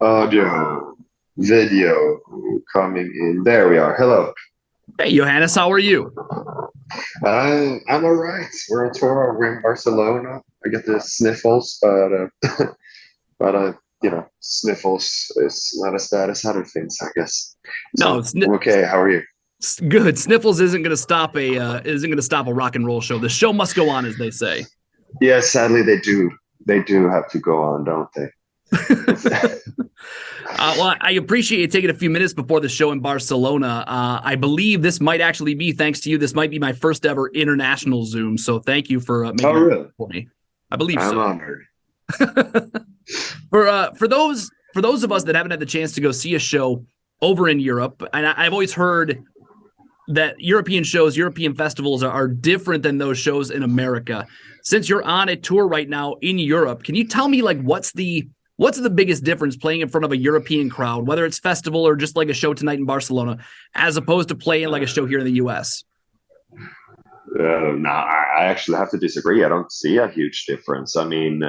audio, video coming in. There we are. Hello. Hey, Johannes, how are you? I'm all right. We're on tour. We're in Barcelona. I get the sniffles, but sniffles is not as bad as other things, I guess. No, So I'm okay. How are you? good. Sniffles isn't going to stop a rock and roll show. The show must go on, as they say. Yeah, sadly they do. They do have to go on, don't they? Well, I appreciate you taking a few minutes before the show in Barcelona. I believe this might actually be, thanks to you, this might be my first ever international Zoom. So thank you for Oh, making it really? for me. I believe I'm so. honored. For those of us that haven't had the chance to go see a show over in Europe, and I've always heard that European shows, European festivals are different than those shows in America. Since you're on a tour right now in Europe, can you tell me like what's the biggest difference playing in front of a European crowd, whether it's festival or just like a show tonight in Barcelona, as opposed to playing like a show here in the US? No, I actually have to disagree. I don't see a huge difference. I mean,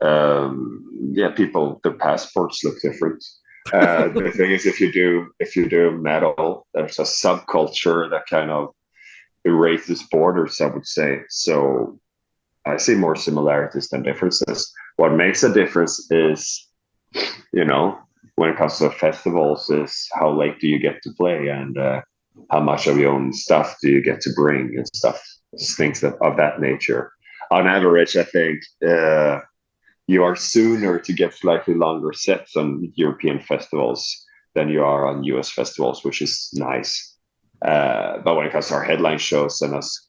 yeah, people, the passports look different. The thing is, if you do metal, there's a subculture that kind of erases borders, I would say. So I see more similarities than differences. What makes a difference is, you know, when it comes to festivals, is how late do you get to play, and how much of your own stuff do you get to bring and stuff, things of that nature. On average, I think you are sooner to get slightly longer sets on European festivals than you are on US festivals, which is nice. But when it comes to our headline shows and us,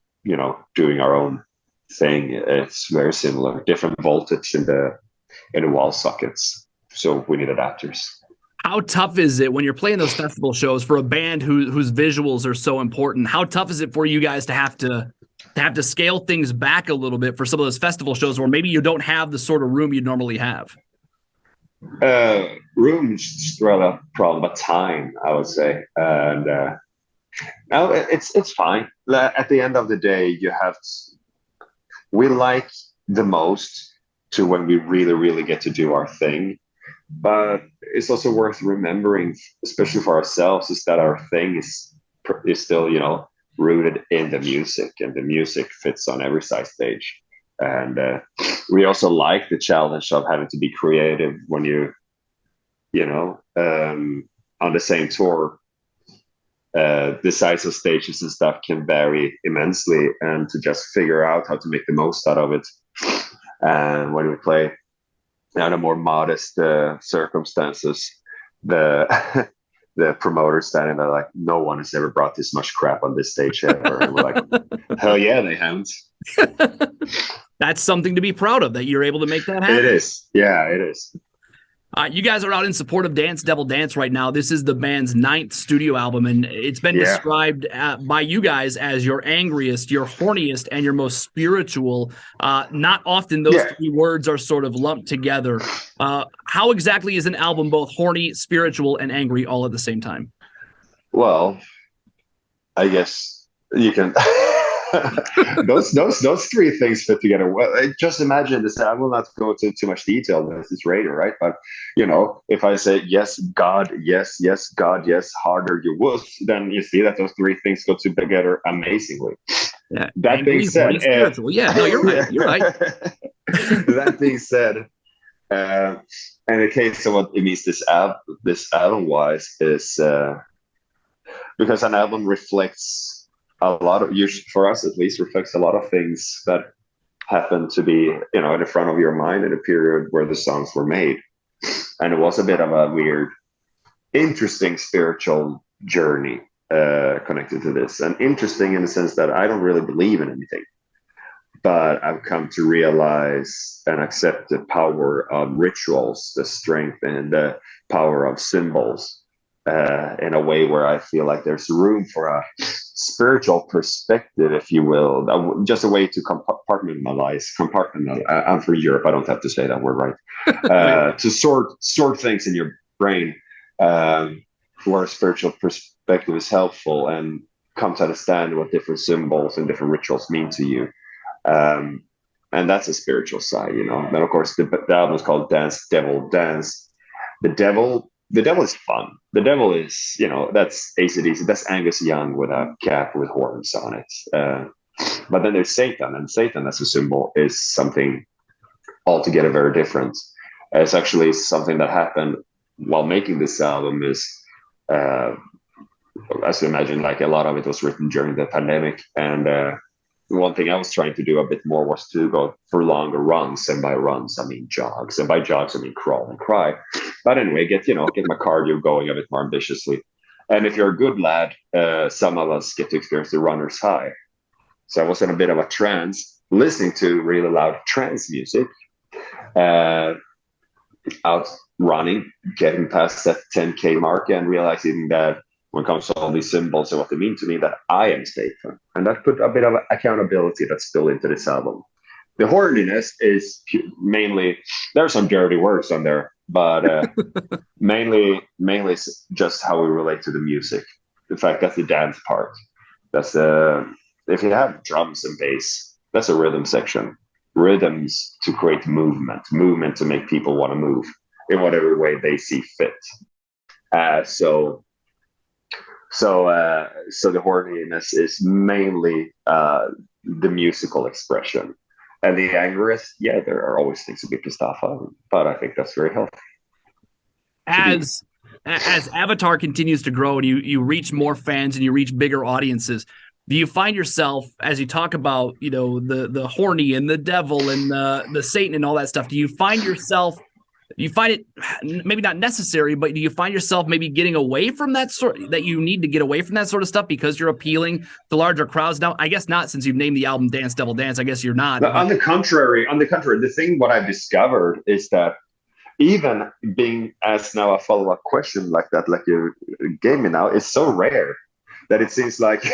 doing our own thing, it's very similar. Different voltage in the wall sockets, so we need adapters. How tough is it when you're playing those festival shows for a band whose visuals are so important? How tough is it for you guys to have to scale things back a little bit for some of those festival shows where maybe you don't have the sort of room you'd normally have? Room's just rather a problem, but time, I would say, and no, it's fine. At the end of the day, we like the most to when we really, really get to do our thing. But it's also worth remembering, especially for ourselves, is that our thing is still, rooted in the music, and the music fits on every size stage. And we also like the challenge of having to be creative when on the same tour. The size of stages and stuff can vary immensely, and to just figure out how to make the most out of it. And when we play under more modest circumstances, the the promoters standing there like, no one has ever brought this much crap on this stage ever. And we're like, hell yeah, they haven't. That's something to be proud of, that you're able to make that happen. It is. Yeah, it is. You guys are out in support of Dance Devil Dance right now. This is the band's 9th studio album, and it's been described by you guys as your angriest, your horniest, and your most spiritual. Not often those three words are sort of lumped together. How exactly is an album both horny, spiritual, and angry all at the same time? Well, I guess you can. those three things fit together well. Just imagine this. I will not go into too much detail. This is radio, right? But if I say yes, God, yes, yes, God, yes, harder you would, then you see that those three things go together amazingly. Yeah. That angry, being said, spiritual. Yeah, no, you're right. You're right. That being said, in the case of what it means this album wise is because an album reflects a lot of, for us at least, reflects a lot of things that happen to be in the front of your mind in a period where the songs were made. And it was a bit of a weird, interesting spiritual journey connected to this, and interesting in the sense that I don't really believe in anything, but I've come to realize and accept the power of rituals, the strength and the power of symbols, in a way where I feel like there's room for a spiritual perspective, if you will, just a way to compartmentalize. I'm from Europe. I don't have to say that word right. To sort things in your brain, where a spiritual perspective is helpful, and come to understand what different symbols and different rituals mean to you. And and that's a spiritual side, you know. Then of course the album is called Dance Devil Dance. The devil is fun. The devil is, you know, that's AC/DC. That's Angus Young with a cap with horns on it. But then there's Satan, and Satan as a symbol is something altogether very different. It's actually something that happened while making this album. Is as you imagine, like a lot of it was written during the pandemic, and one thing I was trying to do a bit more was to go for longer runs, and by runs I mean jogs, and by jogs I mean crawl and cry. But anyway, get my cardio going a bit more ambitiously. And if you're a good lad, some of us get to experience the runner's high. So I was in a bit of a trance, listening to really loud trance music, out running, getting past that 10K mark, and realizing that when it comes to all these symbols and what they mean to me, that I am Satan. And that put a bit of accountability that's still into this album. The horniness is mainly, there are some dirty words on there, but mainly it's just how we relate to the music. In fact, that's the dance part. That's if you have drums and bass, that's a rhythm section. Rhythms to create movement to make people want to move in whatever way they see fit. So the horniness is mainly the musical expression. And the angriest, yeah, there are always things to be pissed off of, but I think that's very healthy. As Avatar continues to grow and you reach more fans and you reach bigger audiences, do you find yourself, as you talk about, you know, the horny and the devil and the Satan and all that stuff, do you find it maybe not necessary, but do you find yourself maybe getting away from that you need to get away from that sort of stuff because you're appealing to larger crowds now? I guess not, since you've named the album Dance Devil Dance. I guess you're not. On the contrary, the thing what I've discovered is that even being asked now a follow-up question like that, like you gave me now, is so rare that it seems like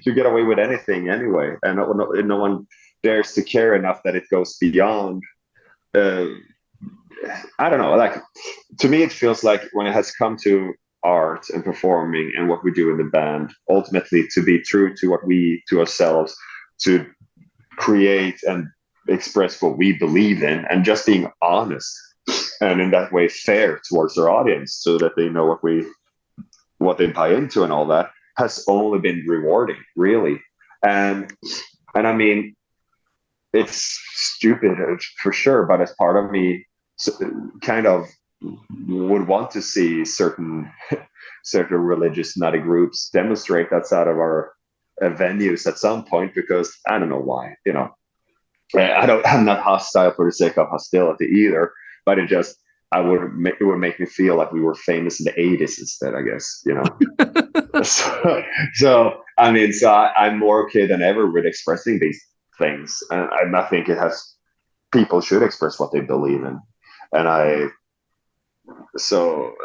you get away with anything anyway, and no one dares to care enough that it goes beyond. I don't know. Like, to me, it feels like when it has come to art and performing and what we do in the band, ultimately to be true to to ourselves, to create and express what we believe in, and just being honest, and in that way fair towards our audience, so that they know what they buy into and all that, has only been rewarding, really. And I mean, it's stupid for sure, but as part of me kind of would want to see certain religious nutty groups demonstrate outside of our venues at some point, because I don't know why, you know. I'm not hostile for the sake of hostility either, but it would make me feel like we were famous in the 80s instead, I guess, you know. so I'm more okay than ever with expressing these things, and I think people should express what they believe in. And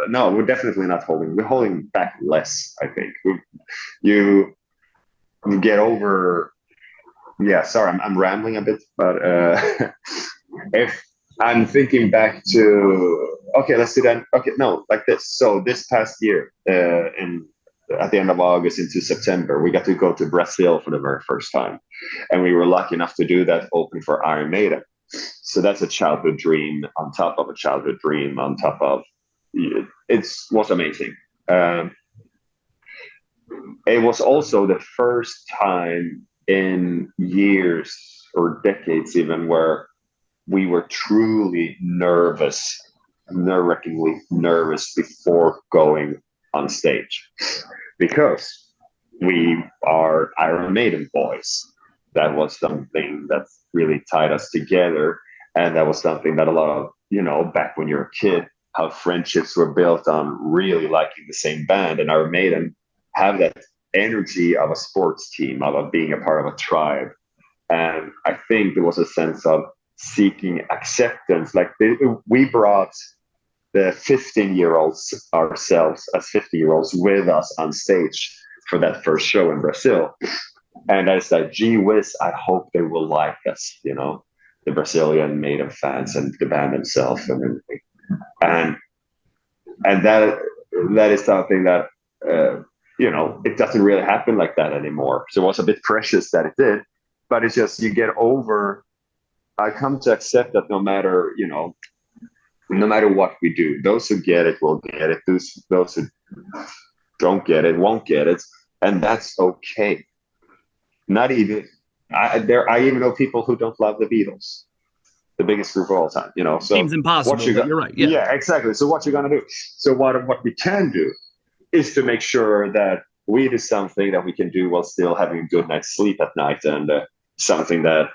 no, we're definitely not we're holding back less, I think. You get over, yeah, sorry, I'm rambling a bit, but if I'm thinking back to, okay, let's do that. Okay, no, like this. So this past year, at the end of August into September, we got to go to Brazil for the very first time. And we were lucky enough to do that, open for Iron Maiden. So that's a childhood dream on top of a childhood dream on top of, it was amazing. It was also the first time in years or decades even where we were truly nerve-wrackingly nervous before going on stage, because we are Iron Maiden boys. That was something that really tied us together, and that was something that a lot of, you know, back when you're a kid, how friendships were built on really liking the same band, and Iron Maiden have that energy of a sports team, of being a part of a tribe. And I think there was a sense of seeking acceptance. Like we brought the 15-year-olds ourselves as 50-year-olds with us on stage for that first show in Brazil. And I said, gee whiz, I hope they will like us, you know, the Brazilian Maiden fans and the band themselves and everything. And that is something that, you know, it doesn't really happen like that anymore. So it was a bit precious that it did, but it's just, you get over I come to accept that no matter, no matter what we do, those who get it will get it. Those who don't get it won't get it, and that's okay. Not even I even know people who don't love the Beatles, the biggest group of all time. So Seems impossible, what you but got? you're right. Yeah. Yeah, exactly. So what you're gonna do? So what we can do is to make sure that we do something that we can do while still having a good night's sleep at night, and something that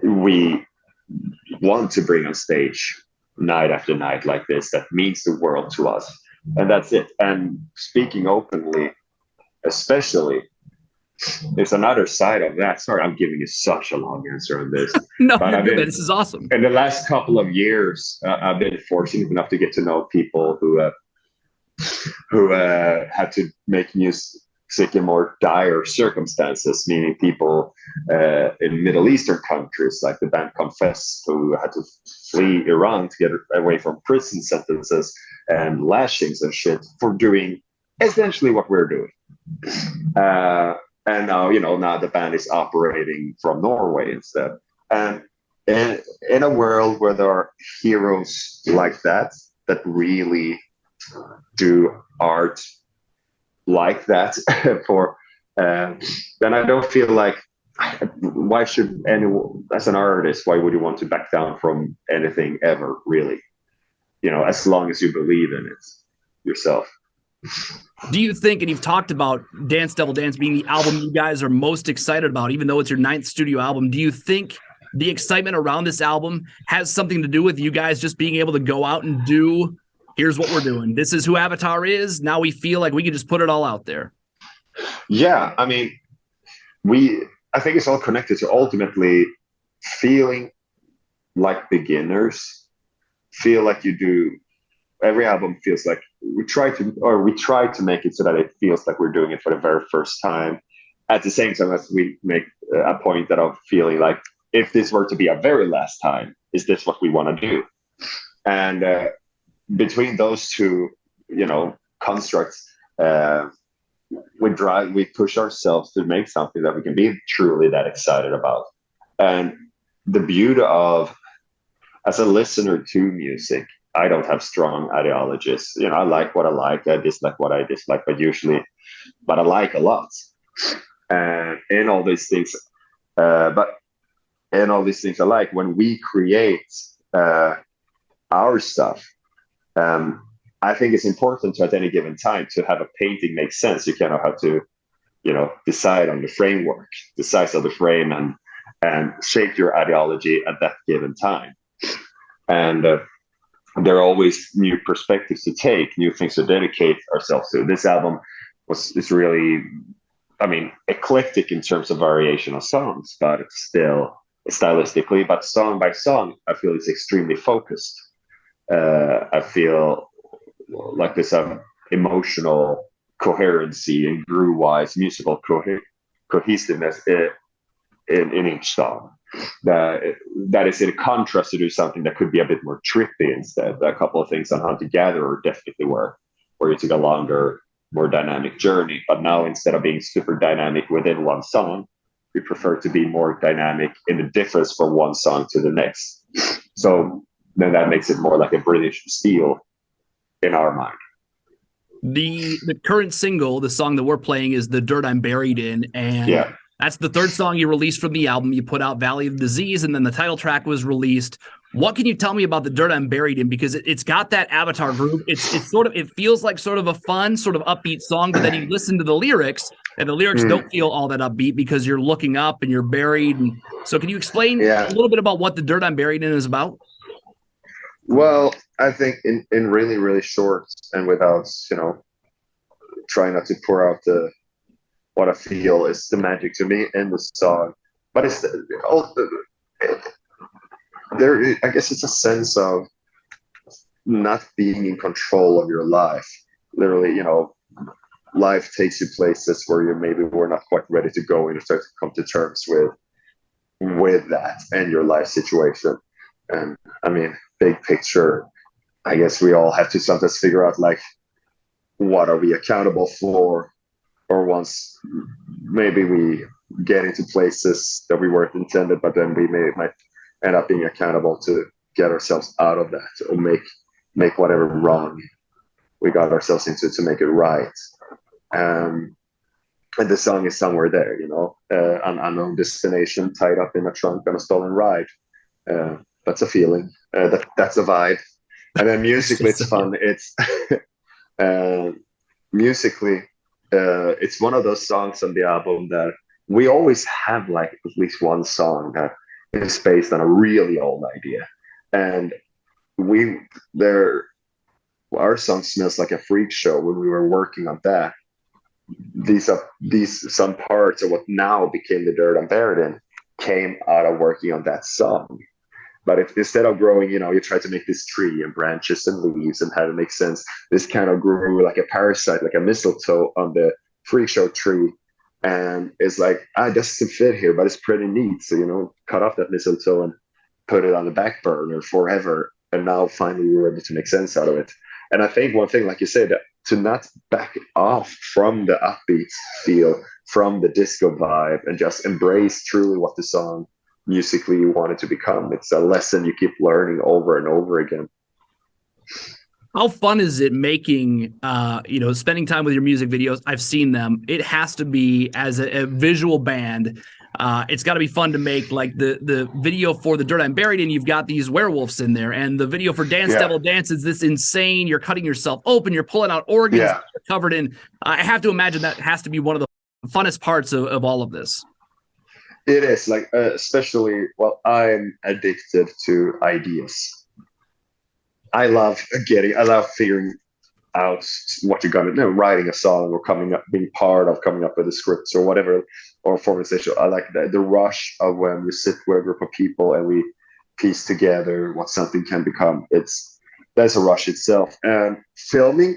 we want to bring on stage night after night like this, that means the world to us. And that's it. And speaking openly, especially, there's another side of that. Sorry, I'm giving you such a long answer on this. No, But you're good, man. This is awesome. in the last couple of years, I've been fortunate enough to get to know people who had to make music in more dire circumstances, meaning people in Middle Eastern countries, like the band Confess, who had to flee Iran to get away from prison sentences and lashings and shit for doing essentially what we're doing. And now, now the band is operating from Norway instead. And in a world where there are heroes like that really do art like that for then I don't feel like, why should anyone, as an artist, why would you want to back down from anything ever, really? As long as you believe in it yourself. Do you think, and you've talked about Dance Devil Dance being the album you guys are most excited about, even though it's your 9th studio album, do you think the excitement around this album has something to do with you guys just being able to go out and do, here's what we're doing, this is who Avatar is, now we feel like we can just put it all out there? Yeah, I mean, I think it's all connected to ultimately feeling like beginners, feel like you do. Every album feels like we try to make it so that it feels like we're doing it for the very first time. At the same time as we make a point that of feeling like, if this were to be our very last time, is this what we want to do? And between those two, constructs, we push ourselves to make something that we can be truly that excited about. And the beauty of, as a listener to music, I don't have strong ideologies. I like what I like, I dislike what I dislike, but I like a lot. And in all these things, I like, when we create our stuff, I think it's important to, at any given time, to have a painting make sense. You cannot have to, decide on the framework, the size of the frame, and shape your ideology at that given time. And there are always new perspectives to take, new things to dedicate ourselves to. This album is really, eclectic in terms of variation of songs, but it's still stylistically, but song by song, I feel it's extremely focused. I feel like there's some emotional coherency and groove-wise musical cohesiveness in each song. That is in contrast to do something that could be a bit more trippy instead. A couple of things on How to Gather definitely were, where you took a longer, more dynamic journey. But now, instead of being super dynamic within one song, we prefer to be more dynamic in the difference from one song to the next. So then that makes it more like a British steel in our mind. The current single, the song that we're playing, is The Dirt I'm Buried In, and that's the 3rd song you released from the album. You put out Valley of Disease, and then the title track was released. What can you tell me about The Dirt I'm Buried In? Because it's got that Avatar groove. It feels like sort of a fun, sort of upbeat song, but then you listen to the lyrics, and the lyrics don't feel all that upbeat because you're looking up and you're buried. And so can you explain a little bit about what The Dirt I'm Buried In is about? Well, I think in really, really short, and without, trying not to pour out what I feel is the magic to me in the song. But it's I guess it's a sense of not being in control of your life. Literally, life takes you places where you maybe were not quite ready to go, and you start to come to terms with that and your life situation. And big picture, I guess we all have to sometimes figure out, like, what are we accountable for? Or once maybe we get into places that we weren't intended, but then we might end up being accountable to get ourselves out of that, or make whatever wrong we got ourselves into to make it right. And the song is somewhere there, an unknown destination tied up in a trunk on a stolen ride. That's a feeling. That's a vibe. And then musically, it's fun. It's musically, it's one of those songs on the album that we always have like at least one song that is based on a really old idea, and our song Smells Like a Freak Show. When we were working on that, these some parts of what now became The Dirt I'm Buried In came out of working on that song. But if instead of growing, you try to make this tree and branches and leaves and have it make sense, this kind of grew like a parasite, like a mistletoe on the Freak Show tree. And it's like, it doesn't fit here, but it's pretty neat. So, cut off that mistletoe and put it on the back burner forever. And now finally we were able to make sense out of it. And I think one thing, like you said, to not back off from the upbeat feel, from the disco vibe, and just embrace truly what the song musically you want it to become. It's a lesson you keep learning over and over again. How fun is it making, spending time with your music videos? I've seen them. It has to be, as a visual band, it's got to be fun to make. Like the video for The Dirt I'm Buried In, you've got these werewolves in there. And the video for Dance Devil Dance is this insane, you're cutting yourself open, you're pulling out organs, you're covered in. I have to imagine that has to be one of the funnest parts of all of this. It is, like, especially, I'm addicted to ideas. I love figuring out what you're gonna do, writing a song or coming up with the scripts or whatever, or formation. I like the rush of when we sit with a group of people and we piece together what something can become. That's a rush itself. And filming,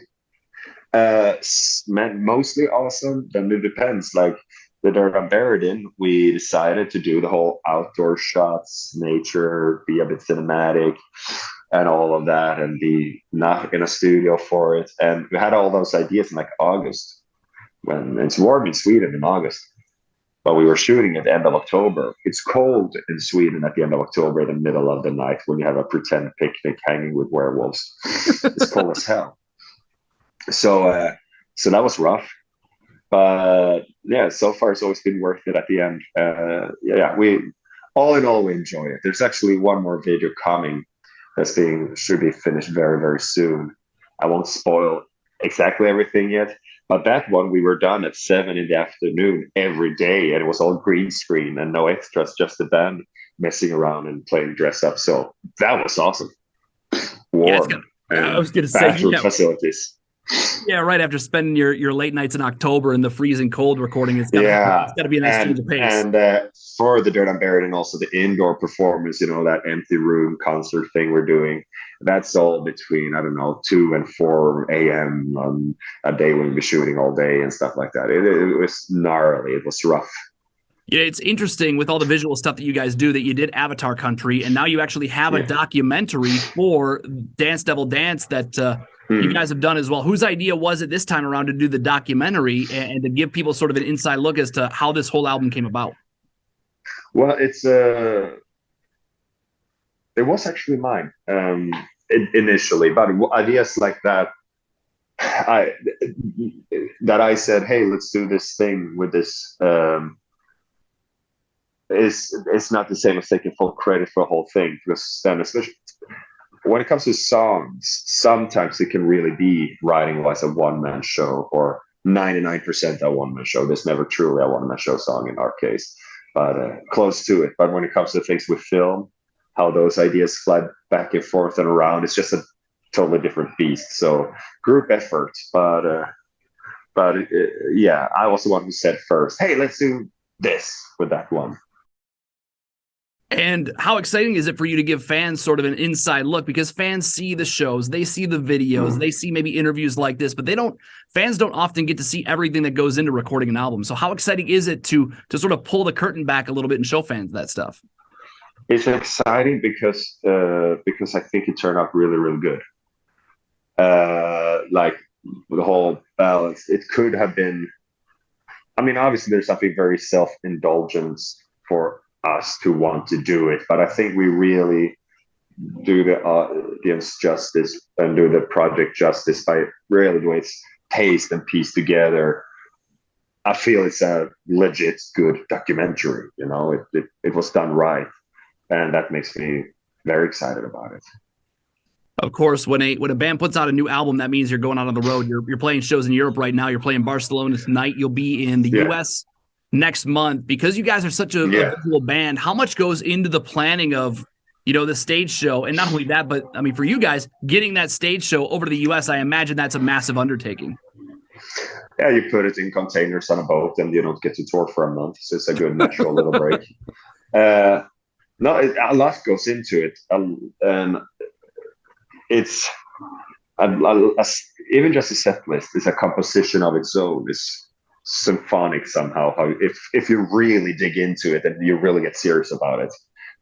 mostly awesome. Then it depends. Like The Dirt I'm Buried In, we decided to do the whole outdoor shots, nature, be a bit cinematic, and all of that, and be not in a studio for it. And we had all those ideas in like August, when it's warm in Sweden in August, but we were shooting at the end of October. It's cold in Sweden at the end of October, in the middle of the night, when you have a pretend picnic hanging with werewolves. It's cold as hell. So that was rough. But yeah, so far it's always been worth it at the end. We all in all, we enjoy it. There's actually one more video coming should be finished very, very soon. I won't spoil exactly everything yet, but that one we were done at 7 p.m. every day, and it was all green screen and no extras, just the band messing around and playing dress up. So that was awesome. Warm. I was going to say, facilities. Yeah, right after spending your late nights in October in the freezing cold recording, it's got to be a nice change of pace. And for The Dirt I'm Buried In, also the indoor performance, that empty room concert thing we're doing, that's all between, 2 and 4 a.m. on a day when we're shooting all day and stuff like that. It was gnarly. It was rough. Yeah, it's interesting with all the visual stuff that you guys do that you did Avatar Country, and now you actually have a documentary for Dance Devil Dance that you guys have done as well. Whose idea was it this time around to do the documentary and to give people sort of an inside look as to how this whole album came about? Well, it was actually mine initially, but ideas like that, I said, hey, let's do this thing with this. It's not the same as taking full credit for the whole thing, because then, especially when it comes to songs, sometimes it can really be writing-wise a one-man show, or 99% a one-man show. There's never truly a one-man show song in our case, but close to it. But when it comes to things with film, how those ideas fly back and forth and around, it's just a totally different beast. So group effort, but I was the one who said first, hey, let's do this with that one. And how exciting is it for you to give fans sort of an inside look? Because fans see the shows, they see the videos, they see maybe interviews like this, but fans don't often get to see everything that goes into recording an album. So how exciting is it to sort of pull the curtain back a little bit and show fans that stuff? It's exciting because I think it turned out really, really good. Like the whole balance, it could have been, obviously there's something very self-indulgent for us to want to do it, but I think we really do the audience justice and do the project justice by really the way it's paced and pieced together. I feel it's a legit good documentary. You know, it was done right, and that makes me very excited about it. Of course, when a band puts out a new album, that means you're going out on the road. You're playing shows in Europe right now. You're playing Barcelona tonight. You'll be in the U.S. next month. Because you guys are such a visual band, how much goes into the planning of, you know, the stage show? And not only that, but I mean, for you guys, getting that stage show over to the U.S., I imagine that's a massive undertaking. Yeah, you put it in containers on a boat and you don't get to tour for a month. So it's a good natural little break. A lot goes into it. And it's even just a set list is a composition of its own. It's symphonic somehow. How if you really dig into it and you really get serious about it,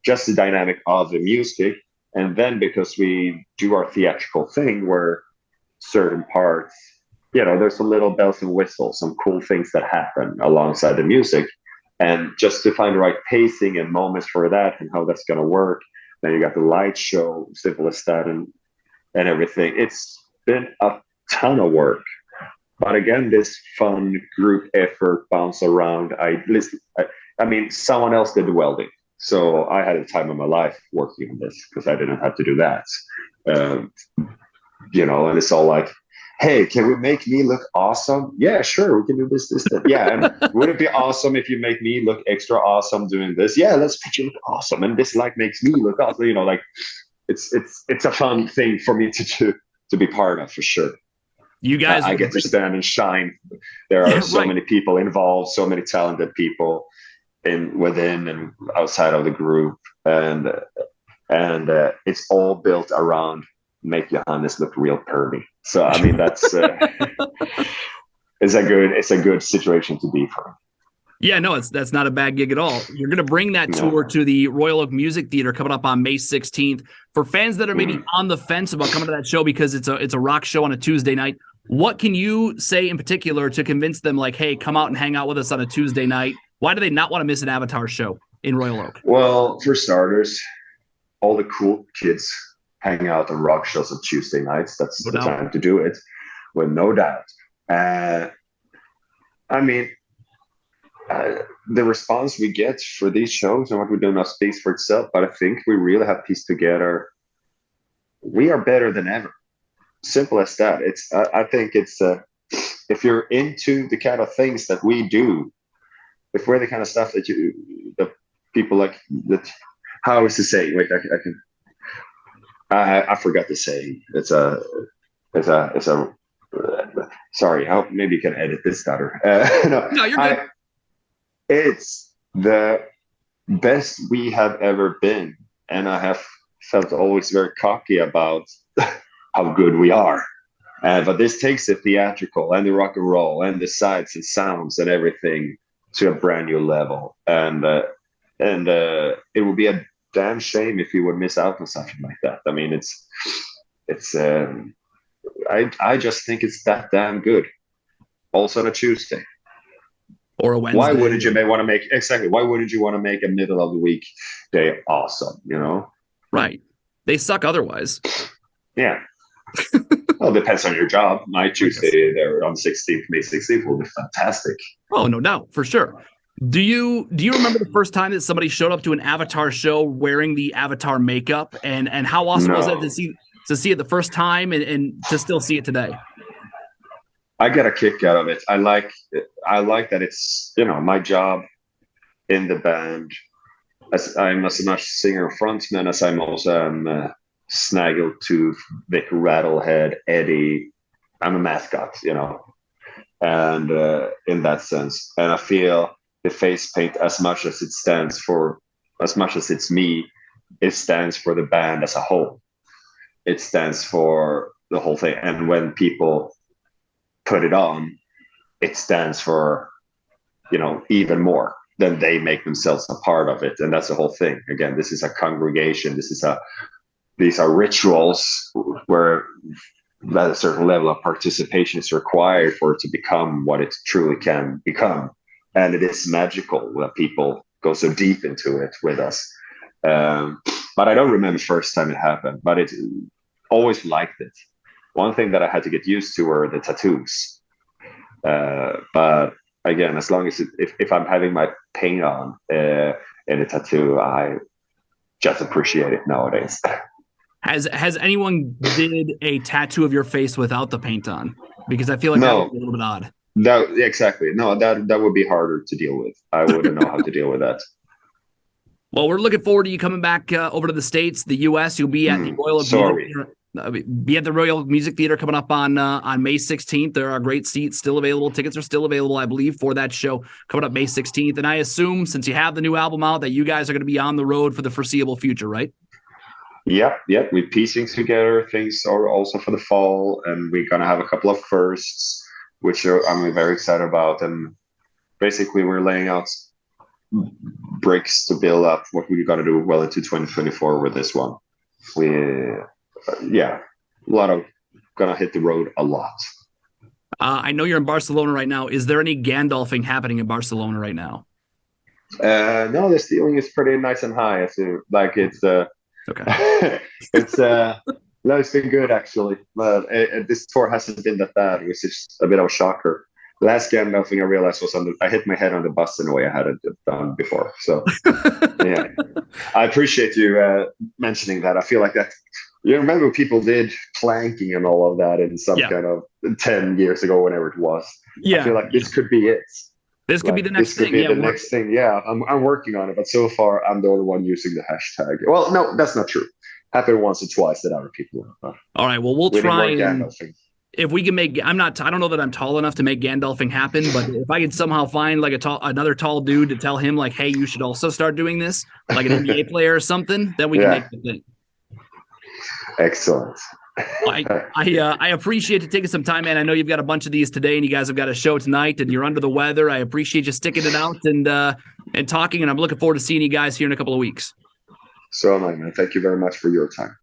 just the dynamic of the music, and then because we do our theatrical thing where certain parts, you know, there's a little bells and whistles, some cool things that happen alongside the music, and just to find the right pacing and moments for that and how that's going to work. Then you got the light show, simple as that, and everything. It's been a ton of work, but again, this fun group effort bounce around. I mean, someone else did the welding, so I had a time of my life working on this because I didn't have to do that. You know, and it's all like, hey, can we make me look awesome? Yeah, sure, we can do this, that. Yeah, and would it be awesome if you make me look extra awesome doing this? Yeah, let's make you look awesome, and this like makes me look awesome. You know, like it's a fun thing for me to be part of, for sure. You guys, I get to stand and shine. There are so many people involved, so many talented people within and outside of the group, and it's all built around make Johannes look real pervy. So I mean, that's it's a good situation to be for him. Yeah, no, that's not a bad gig at all. You're going to bring that tour to the Royal Oak Music Theater coming up on May 16th. For fans that are maybe on the fence about coming to that show because it's a rock show on a Tuesday night, what can you say in particular to convince them, like, hey, come out and hang out with us on a Tuesday night? Why do they not want to miss an Avatar show in Royal Oak? Well, for starters, all the cool kids hang out on rock shows on Tuesday nights. That's the time to do it, with no doubt. I mean, the response we get for these shows and what we do now speaks for itself, but I think we really have pieced together, we are better than ever. Simple as that. I think it's if you're into the kind of things that we do, if we're the kind of stuff that people like, that, how is the saying? Wait, I forgot the saying. It's a sorry, maybe you can edit this better. No, you're good. It's the best we have ever been, and I have felt always very cocky about how good we are. But this takes the theatrical and the rock and roll and the sights and sounds and everything to a brand new level. And it would be a damn shame if you would miss out on something like that. I mean, I just think it's that damn good. Also on a Tuesday. Or a Wednesday. Why wouldn't you want to make Why wouldn't you want to make a middle of the week day awesome? You know, right? They suck otherwise. Yeah. Well, it depends on your job. My Tuesday there on May 16th will be fantastic. Oh, no doubt, for sure. Do you remember the first time that somebody showed up to an Avatar show wearing the Avatar makeup, and how awesome was that to see it the first time and to still see it today? I get a kick out of it. I like that it's, you know, my job in the band. As I'm as much singer frontman as I'm also Snaggletooth, Vic Rattlehead, Eddie. I'm a mascot, you know, and in that sense, and I feel the face paint, as much as it's me, it stands for the band as a whole. It stands for the whole thing, and when people put it on, it stands for, you know, even more. Then they make themselves a part of it, and that's the whole thing. Again, this is a congregation. These are rituals where that a certain level of participation is required for it to become what it truly can become, and it is magical that people go so deep into it with us. But I don't remember the first time it happened, but it always liked it. One thing that I had to get used to were the tattoos. But again, as long as if I'm having my paint on in a tattoo, I just appreciate it nowadays. Has anyone did a tattoo of your face without the paint on? Because I feel like that No, would be a little bit odd. exactly. No, that would be harder to deal with. I wouldn't know how to deal with that. Well, we're looking forward to you coming back over to the States, the U.S. You'll be at the Royal Music Theater coming up on May 16th. There are great seats still available. Tickets are still available, I believe, for that show coming up May 16th. And I assume, since you have the new album out, that you guys are going to be on the road for the foreseeable future, right? Yep. We're piecing together things are also for the fall, and we're going to have a couple of firsts, which I'm very excited about. And basically, we're laying out bricks to build up what we're going to do well into 2024 with this one. A lot of gonna hit the road a lot. I know you're in Barcelona right now. Is there any Gandalfing happening in Barcelona right now? No, the ceiling is pretty nice and high. It's okay. It's been good actually, but this tour hasn't been that bad, which is a bit of a shocker. Last Gandalfing I realized was I hit my head on the bus in a way I hadn't done before. So yeah, I appreciate you mentioning that. I feel like that. You remember people did planking and all of that in some kind of 10 years ago, whenever it was. Yeah. I feel like this could be it. This could be the next thing. Next thing. Yeah, I'm working on it, but so far I'm the only one using the hashtag. Well, no, that's not true. Happened once or twice that other people. All right. Well, we'll try and if we can make. I don't know that I'm tall enough to make Gandalfing happen, but if I could somehow find like another tall dude to tell him like, hey, you should also start doing this, like an NBA player or something, then we can make the thing. Excellent. I appreciate you taking some time, man. I know you've got a bunch of these today, and you guys have got a show tonight, and you're under the weather. I appreciate you sticking it out and talking, and I'm looking forward to seeing you guys here in a couple of weeks. So am I, man. Thank you very much for your time.